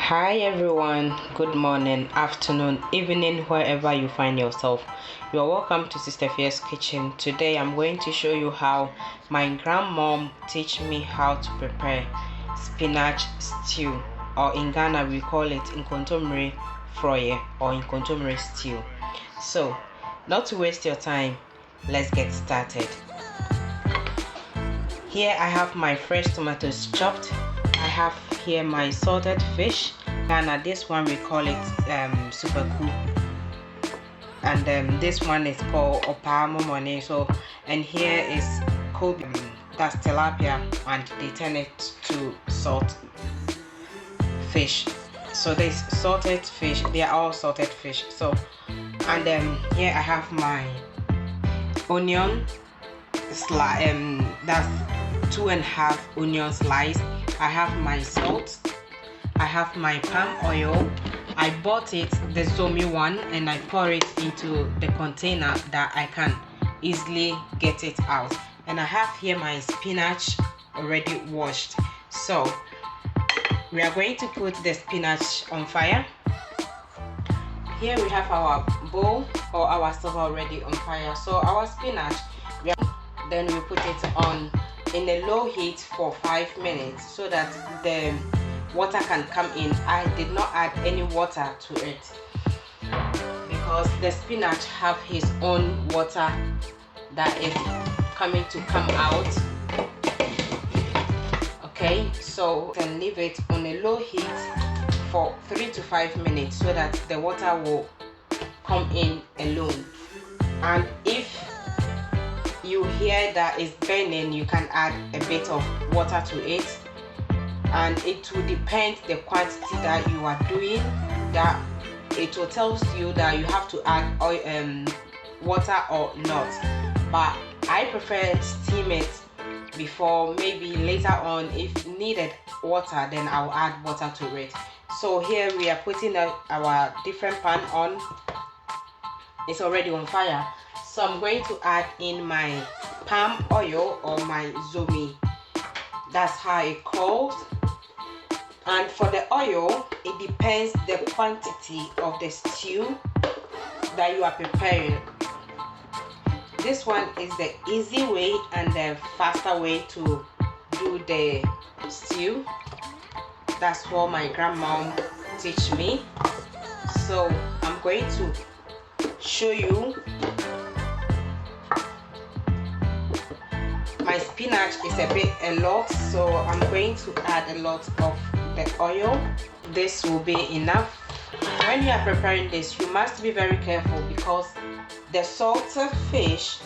Hi everyone, good morning, afternoon, evening, wherever you find yourself. You are welcome to Sister Fia's kitchen. Today I'm going to show you how my grandmom teach me how to prepare spinach stew, or in Ghana we call it inkontomire froye or inkontomire stew. So, not to waste your time, let's get started. Here I have my fresh tomatoes chopped. I have here my salted fish. Ghana, this one we call it super cool, and this one is called opa momone. So, and here is kobe, that's tilapia, and they turn it to salt fish. So this salted fish, they are all salted fish. So, and here I have my onion that's 2.5 onion slice. I have my salt, I have my palm oil. I bought it, the Zomi one, and I pour it into the container that I can easily get it out. And I have here my spinach already washed. So we are going to put the spinach on fire. Here we have our bowl or our stove already on fire. So our spinach, then we put it on in a low heat for 5 minutes so that the water can come in. I did not add any water to it because the spinach have his own water that is coming to come out. Okay, so then leave it on a low heat for 3 to 5 minutes so that the water will come in alone. And if you hear that it's burning, you can add a bit of water to it, and it will depend the quantity that you are doing, that it will tell you that you have to add oil, water or not. But I prefer steam it before. Maybe later on, if needed water, then I'll add water to it. So here we are putting our different pan on. It's already on fire. So I'm going to add in my palm oil or my Zomi. That's how it calls. And for the oil, it depends the quantity of the stew that you are preparing. This one is the easy way and the faster way to do the stew. That's what my grandma teach me. So I'm going to show you. My spinach is a lot, so I'm going to add a lot of the oil. This will be enough. When you are preparing this, you must be very careful because the salted fish,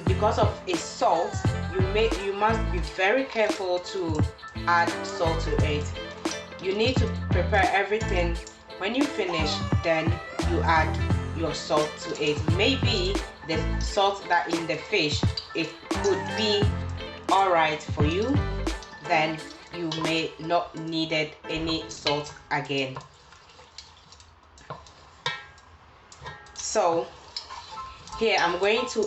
because of its salt, you must be very careful to add salt to it. You need to prepare everything. When you finish, then you add your salt to it. Maybe the salt that in the fish, it could be all right for you, then you may not needed any salt again. So here I'm going to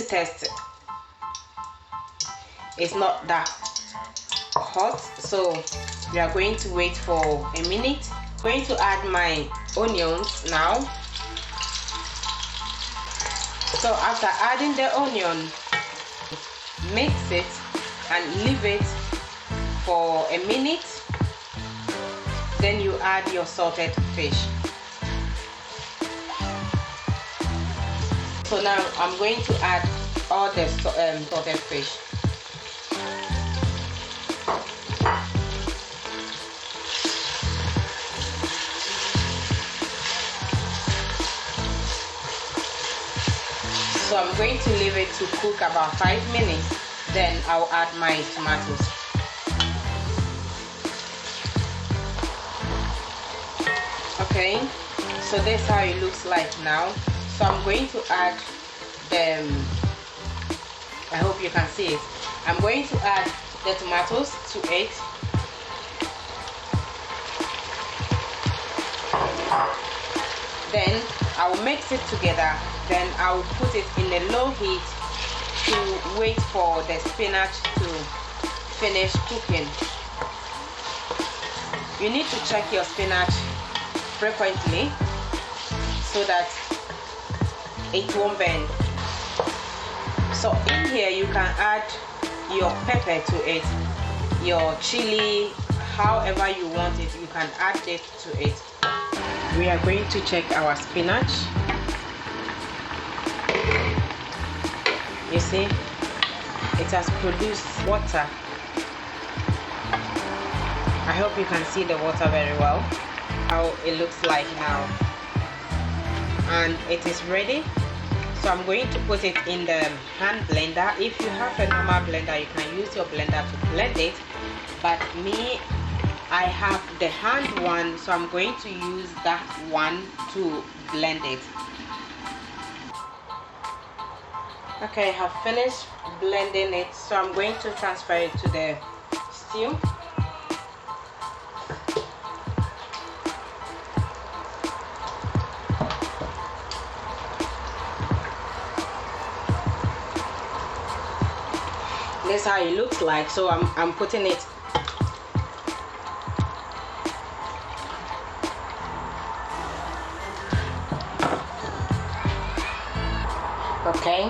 test it. It's not that hot, so we are going to wait for a minute. I'm going to add my onions now. So after adding the onion, mix it and leave it for a minute. Then you add your salted fish. So now I'm going to add all the salted fish. So I'm going to leave it to cook about 5 minutes. Then I'll add my tomatoes. Okay, so this is how it looks like now. So I'm going to add the, I hope you can see it. I'm going to add the tomatoes to it. Then I will mix it together. Then I will put it in a low heat to wait for the spinach to finished cooking. You need to check your spinach frequently so that it won't bend. So in here you can add your pepper to it, your chili, however you want it, you can add it to it. We are going to check our spinach. You see, it has produced water. I hope you can see the water very well, how it looks like now, and it is ready. So I'm going to put it in the hand blender. If you have a normal blender, you can use your blender to blend it, but me, I have the hand one, so I'm going to use that one to blend it. Okay, I have finished blending it, so I'm going to transfer it to the stew. This is how it looks like, so I'm putting it. Okay,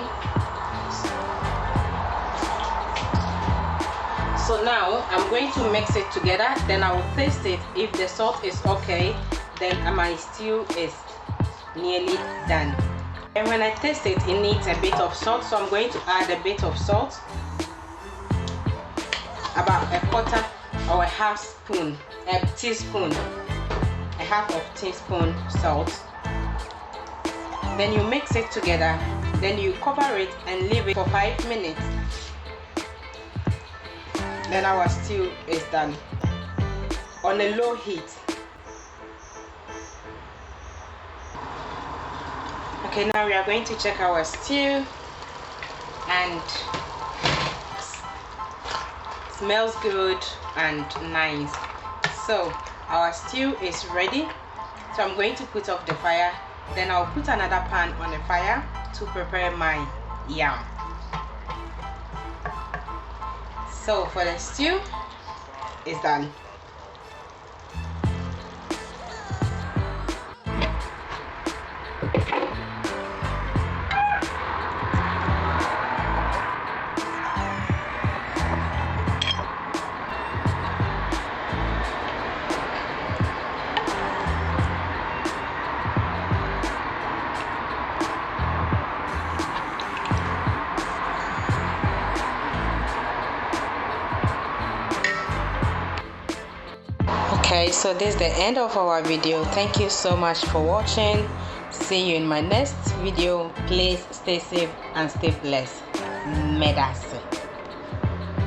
so now I'm going to mix it together, then I will taste it. If the salt is okay, then my stew is nearly done. And when I taste it, it needs a bit of salt, so I'm going to add a bit of salt, about a quarter or a half spoon, a teaspoon, a half of teaspoon salt. Then you mix it together, then you cover it and leave it for 5 minutes. Then our stew is done on a low heat. Okay, now we are going to check our stew, and smells good and nice. So our stew is ready, so I'm going to put off the fire, then I'll put another pan on the fire to prepare my yam. So for the stew is done. Okay, so this is the end of our video. Thank you so much for watching. See you in my next video. Please stay safe and stay blessed. Medase.